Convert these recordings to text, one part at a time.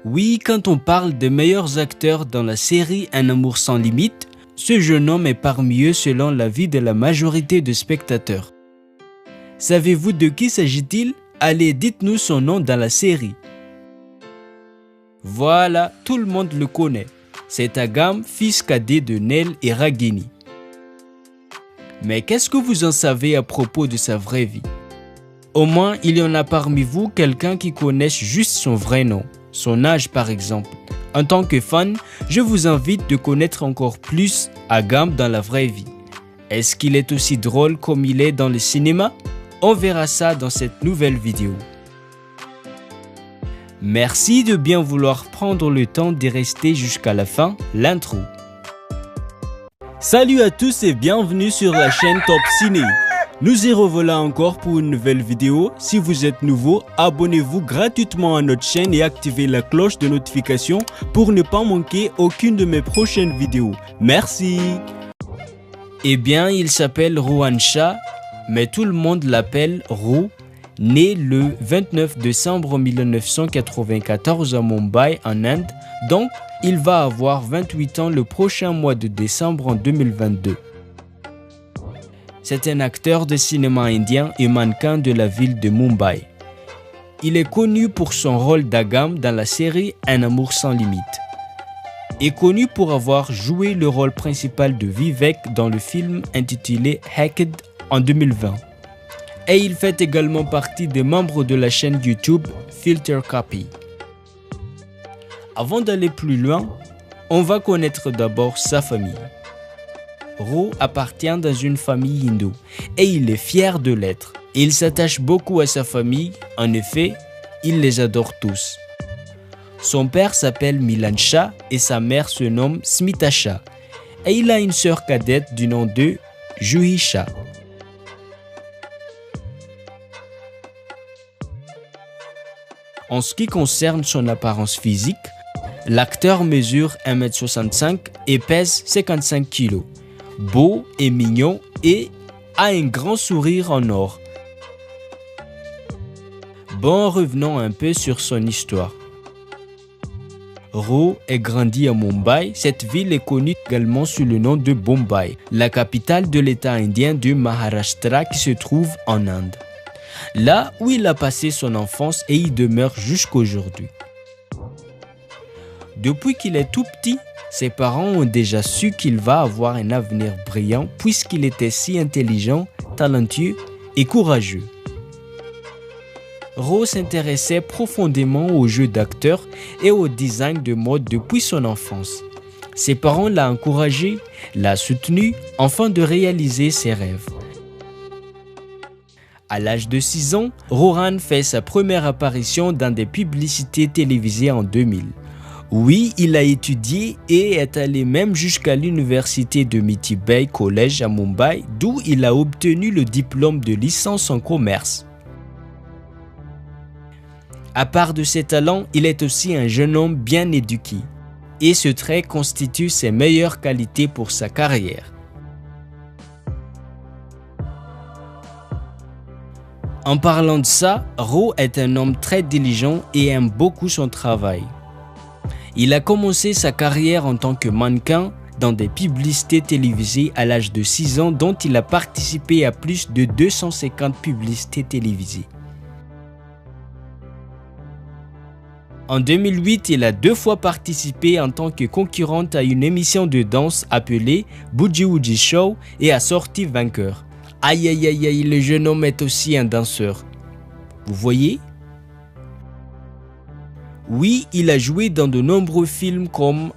Oui, quand on parle des meilleurs acteurs dans la série Un amour sans limite, ce jeune homme est parmi eux selon l'avis de la majorité des spectateurs. Savez-vous de qui s'agit-il? Allez, dites-nous son nom dans la série. Voilà, tout le monde le connaît. C'est Agam, fils cadet de Nel et Ragini. Mais qu'est-ce que vous en savez à propos de sa vraie vie? Au moins, il y en a parmi vous quelqu'un qui connaisse juste son vrai nom, son âge par exemple. En tant que fan, je vous invite de connaître encore plus Agam dans la vraie vie. Est-ce qu'il est aussi drôle comme il est dans le cinéma? On verra ça dans cette nouvelle vidéo. Merci de bien vouloir prendre le temps de rester jusqu'à la fin, l'intro. Salut à tous et bienvenue sur la chaîne Top Ciné. Nous y revoilà encore pour une nouvelle vidéo. Si vous êtes nouveau, abonnez-vous gratuitement à notre chaîne et activez la cloche de notification pour ne pas manquer aucune de mes prochaines vidéos. Merci. Eh bien, il s'appelle Rohan Shah, mais tout le monde l'appelle Ro. Né le 29 décembre 1994 à Mumbai en Inde, donc il va avoir 28 ans le prochain mois de décembre en 2022. C'est un acteur de cinéma indien et mannequin de la ville de Mumbai. Il est connu pour son rôle d'Agam dans la série Un amour sans limite. Et connu pour avoir joué le rôle principal de Vivek dans le film intitulé Hacked en 2020. Et il fait également partie des membres de la chaîne YouTube Filter Copy. Avant d'aller plus loin, on va connaître d'abord sa famille. Ro appartient dans une famille hindoue et il est fier de l'être. Il s'attache beaucoup à sa famille, en effet, il les adore tous. Son père s'appelle Milan Shah et sa mère se nomme Smita Shah. Et il a une sœur cadette du nom de Juhi Shah. En ce qui concerne son apparence physique, l'acteur mesure 1m65 et pèse 55 kg. Beau et mignon et a un grand sourire en or. Bon, revenons un peu sur son histoire. Ro est grandi à Mumbai. Cette ville est connue également sous le nom de Bombay, la capitale de l'état indien du Maharashtra qui se trouve en Inde. Là où il a passé son enfance et y demeure jusqu'aujourd'hui. Depuis qu'il est tout petit, ses parents ont déjà su qu'il va avoir un avenir brillant puisqu'il était si intelligent, talentueux et courageux. Ro s'intéressait profondément aux jeux d'acteurs et au design de mode depuis son enfance. Ses parents l'ont encouragé, l'ont soutenu afin de réaliser ses rêves. À l'âge de 6 ans, Rohan fait sa première apparition dans des publicités télévisées en 2000. Oui, il a étudié et est allé même jusqu'à l'université de Mitibai College à Mumbai, d'où il a obtenu le diplôme de licence en commerce. À part de ses talents, il est aussi un jeune homme bien éduqué. Et ce trait constitue ses meilleures qualités pour sa carrière. En parlant de ça, Ro est un homme très diligent et aime beaucoup son travail. Il a commencé sa carrière en tant que mannequin dans des publicités télévisées à l'âge de 6 ans dont il a participé à plus de 250 publicités télévisées. En 2008, il a 2 fois participé en tant que concurrente à une émission de danse appelée Boogie Woogie Show et a sorti vainqueur. Aïe aïe aïe aïe, le jeune homme est aussi un danseur. Vous voyez? Oui, il a joué dans de nombreux films comme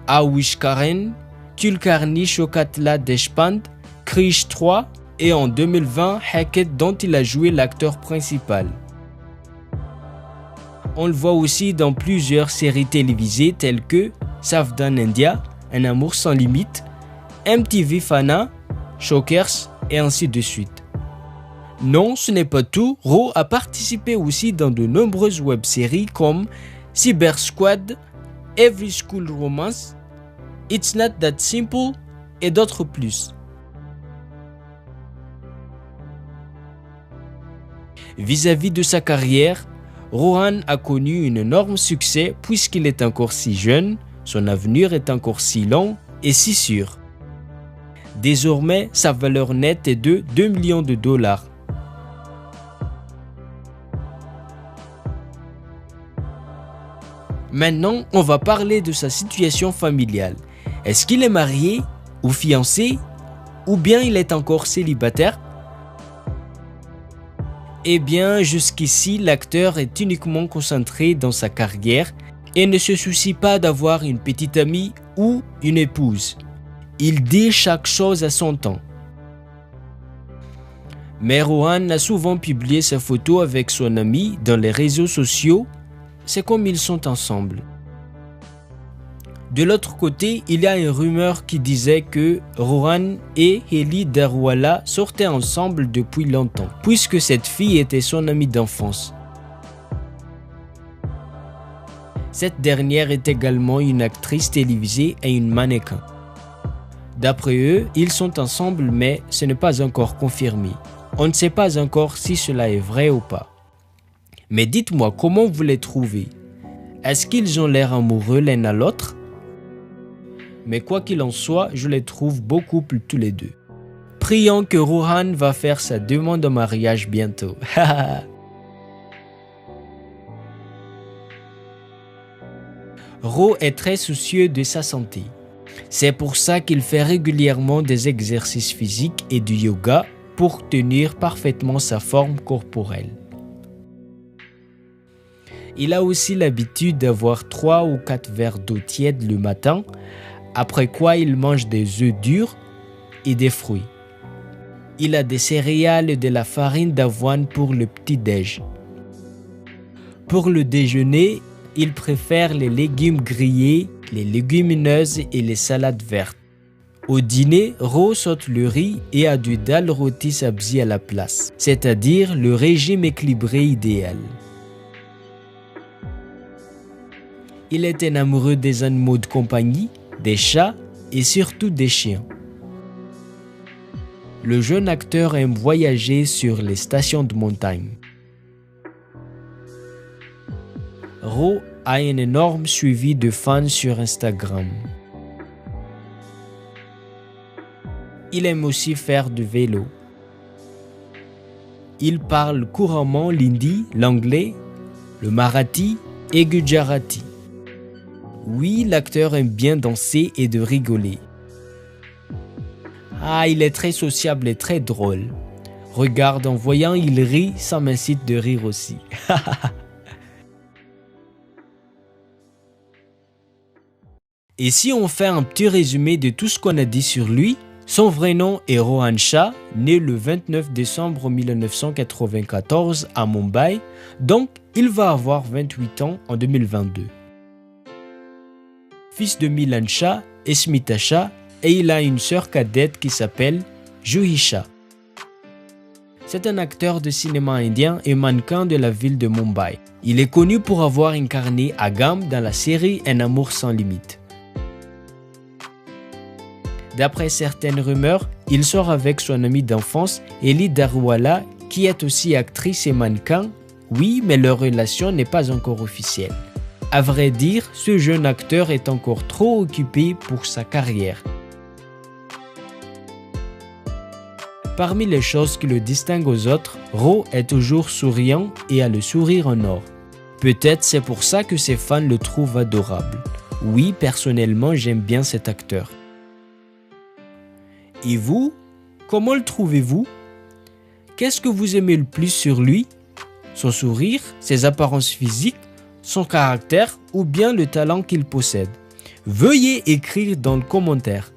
Avishkaran, Kulkarni Shokatla Deshpande, Krish 3 et en 2020 Hacked dont il a joué l'acteur principal. On le voit aussi dans plusieurs séries télévisées telles que Savdan India, Un amour sans limite, MTV Fana, Shockers et ainsi de suite. Non, ce n'est pas tout. Ro a participé aussi dans de nombreuses web-séries comme Cyber Squad, Every School Romance, It's Not That Simple et d'autres plus. Vis-à-vis de sa carrière, Rohan a connu un énorme succès puisqu'il est encore si jeune, son avenir est encore si long et si sûr. Désormais, sa valeur nette est de 2 millions de dollars. Maintenant, on va parler de sa situation familiale. Est-ce qu'il est marié ou fiancé ou bien il est encore célibataire? Eh bien, jusqu'ici, l'acteur est uniquement concentré dans sa carrière et ne se soucie pas d'avoir une petite amie ou une épouse. Il dit chaque chose à son temps. Mais Rohan a souvent publié sa photo avec son ami dans les réseaux sociaux. C'est comme ils sont ensemble. De l'autre côté, il y a une rumeur qui disait que Rohan et Heli Daruwala sortaient ensemble depuis longtemps, puisque cette fille était son amie d'enfance. Cette dernière est également une actrice télévisée et une mannequin. D'après eux, ils sont ensemble, mais ce n'est pas encore confirmé. On ne sait pas encore si cela est vrai ou pas. Mais dites-moi, comment vous les trouvez? Est-ce qu'ils ont l'air amoureux l'un à l'autre? Mais quoi qu'il en soit, je les trouve beaux couples tous les deux. Prions que Rohan va faire sa demande en mariage bientôt. Ro est très soucieux de sa santé. C'est pour ça qu'il fait régulièrement des exercices physiques et du yoga pour tenir parfaitement sa forme corporelle. Il a aussi l'habitude d'avoir 3 ou 4 verres d'eau tiède le matin, après quoi il mange des œufs durs et des fruits. Il a des céréales et de la farine d'avoine pour le petit-déj. Pour le déjeuner, il préfère les légumes grillés, les légumineuses et les salades vertes. Au dîner, Ro saute le riz et a du dal roti sabzi à la place, c'est-à-dire le régime équilibré idéal. Il est un amoureux des animaux de compagnie, des chats et surtout des chiens. Le jeune acteur aime voyager sur les stations de montagne. Ro a un énorme suivi de fans sur Instagram. Il aime aussi faire du vélo. Il parle couramment l'hindi, l'anglais, le marathi et gujarati. Oui, l'acteur aime bien danser et de rigoler. Ah, il est très sociable et très drôle. Regarde, en voyant, il rit, ça m'incite de rire aussi. Et si on fait un petit résumé de tout ce qu'on a dit sur lui, son vrai nom est Rohan Shah, né le 29 décembre 1994 à Mumbai, donc il va avoir 28 ans en 2022. Fils de Milan Shah et Smita Shah, et il a une sœur cadette qui s'appelle Juhi Shah. C'est un acteur de cinéma indien et mannequin de la ville de Mumbai. Il est connu pour avoir incarné Agam dans la série Un amour sans limite. D'après certaines rumeurs, il sort avec son amie d'enfance, Heli Daruwala, qui est aussi actrice et mannequin. Oui, mais leur relation n'est pas encore officielle. À vrai dire, ce jeune acteur est encore trop occupé pour sa carrière. Parmi les choses qui le distinguent aux autres, Ro est toujours souriant et a le sourire en or. Peut-être c'est pour ça que ses fans le trouvent adorable. Oui, personnellement, j'aime bien cet acteur. Et vous, comment le trouvez-vous? Qu'est-ce que vous aimez le plus sur lui? Son sourire, ses apparences physiques, son caractère ou bien le talent qu'il possède? Veuillez écrire dans le commentaire.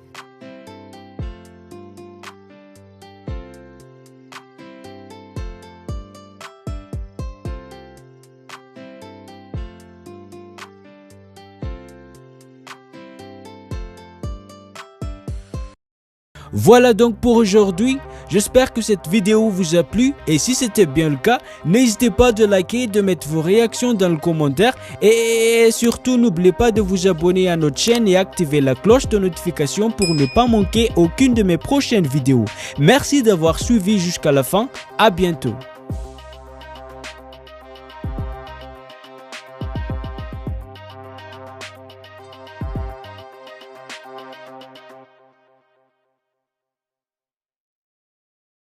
Voilà donc pour aujourd'hui. J'espère que cette vidéo vous a plu et si c'était bien le cas, n'hésitez pas de liker, de mettre vos réactions dans le commentaire et surtout n'oubliez pas de vous abonner à notre chaîne et activer la cloche de notification pour ne pas manquer aucune de mes prochaines vidéos. Merci d'avoir suivi jusqu'à la fin. À bientôt.